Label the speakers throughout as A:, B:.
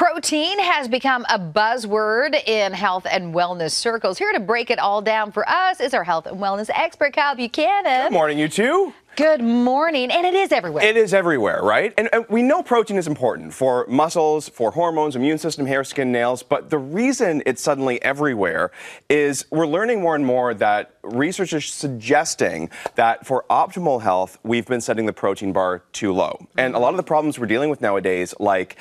A: Protein has become a buzzword in health and wellness circles. Here to break it all down for us is our health and wellness expert, Kyle Buchanan.
B: Good morning, you two.
A: Good morning. And it is everywhere.
B: It is everywhere, right? And we know protein is important for muscles, for hormones, immune system, hair, skin, nails. But the reason it's suddenly everywhere is we're learning more and more that research is suggesting that for optimal health, we've been setting the protein bar too low. And a lot of the problems we're dealing with nowadays, like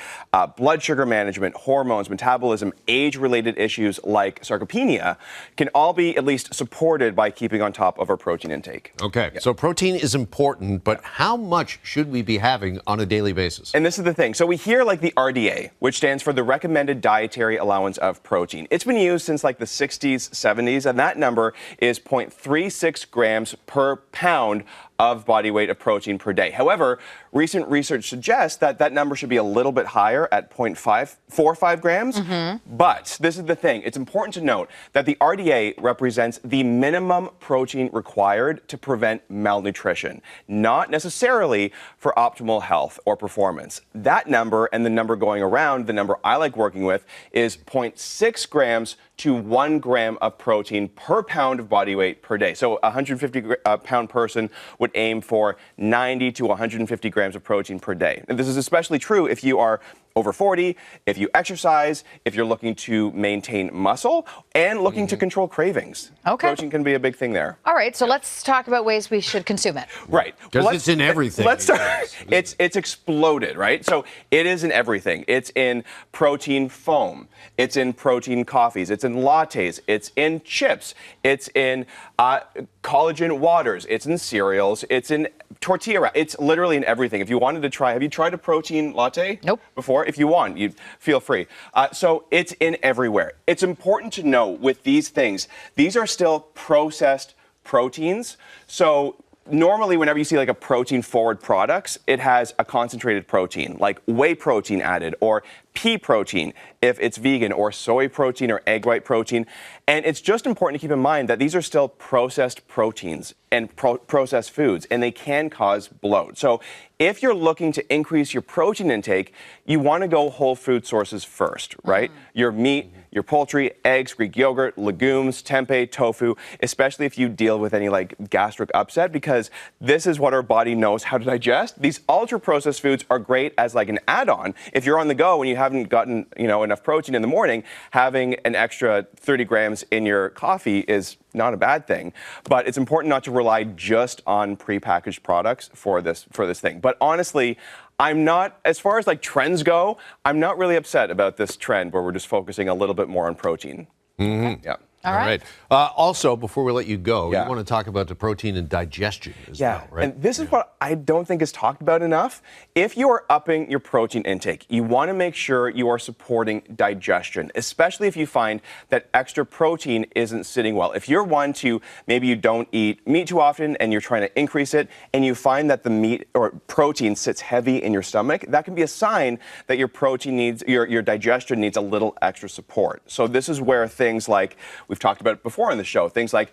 B: blood sugar management, hormones, metabolism, age-related issues like sarcopenia, can all be at least supported by keeping on top of our protein intake.
C: Okay, so protein is important, but how much should we be having on a daily basis?
B: And this is the thing. So we hear like the RDA, which stands for the Recommended Dietary Allowance of Protein. It's been used since like the 60s, 70s, and that number is 0.36 grams per pound of body weight of protein per day. However, recent research suggests that that number should be a little bit higher at 0.545 grams. But this is the thing. It's important to note that the RDA represents the minimum protein required to prevent malnutrition, not necessarily for optimal health or performance. That number and the number going around, the number I like working with, is 0.6 grams to 1 gram of protein per pound of body weight per day. So a 150-pound person would aim for 90 to 150 grams of protein per day. And this is especially true if you are over 40, if you exercise, if you're looking to maintain muscle, and looking to control cravings.
A: Okay.
B: Protein can be a big thing there.
A: All right, so let's talk about ways we should consume it.
B: Right.
C: Because it's in everything.
B: Let's start. It's exploded, right? So it is in everything. It's in protein foam. It's in protein coffees. It's in lattes. It's in chips. It's in collagen waters. It's in cereals. It's in tortilla wrap. It's literally in everything. If you wanted to try, have you tried a protein latte?
A: Nope.
B: Before? If you want, you feel free. So it's in everywhere. It's important to know with these things, these are still processed proteins. So normally whenever you see like a protein forward products, it has a concentrated protein, like whey protein added, or pea protein if it's vegan, or soy protein or egg white protein. And it's just important to keep in mind that these are still processed proteins and processed foods, and they can cause bloat. So if you're looking to increase your protein intake, you want to go whole food sources first, right? Your meat, your poultry, eggs, Greek yogurt, legumes, tempeh, tofu, especially if you deal with any like gastric upset, because this is what our body knows how to digest. These ultra processed foods are great as like an add-on. If you're on the go and you haven't gotten, enough protein in the morning, having an extra 30 grams in your coffee is not a bad thing. But it's important not to rely just on prepackaged products for this thing. But honestly, I'm not, as far as like trends go, I'm not really upset about this trend where we're just focusing a little bit more on protein. Yeah.
A: All right.
C: Also, before we let you go,
B: Yeah.
C: you want to talk about the protein and digestion as well, right?
B: And this is what I don't think is talked about enough. If you are upping your protein intake, you want to make sure you are supporting digestion, especially if you find that extra protein isn't sitting well. If you're one to, maybe you don't eat meat too often and you're trying to increase it, and you find that the meat or protein sits heavy in your stomach, that can be a sign that your protein needs, your digestion needs a little extra support. So this is where things like, we've talked about it before on the show, things like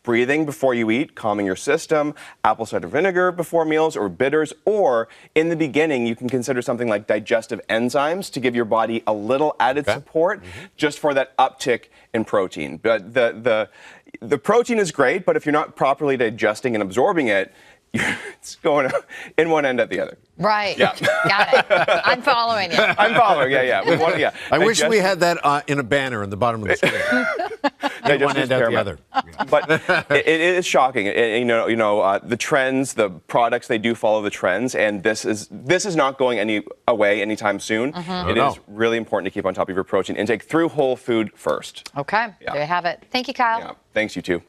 B: breathing before you eat, calming your system, apple cider vinegar before meals, or bitters, or in the beginning, you can consider something like digestive enzymes to give your body a little added support just for that uptick in protein. But the protein is great, but if you're not properly digesting and absorbing it, it's going in one end at the other.
A: Right.
B: Yeah.
A: Got it. I'm following you.
B: I'm following. Yeah.
C: I wish we had that in a banner in the bottom of the screen. One end out the other.
B: But it is shocking. The trends, the products, they do follow the trends, and this is not going away anytime soon. It is really important to keep on top of your protein intake through whole food first.
A: Okay.
B: Yeah.
A: There you have it. Thank you, Kyle.
B: Yeah. Thanks, you too.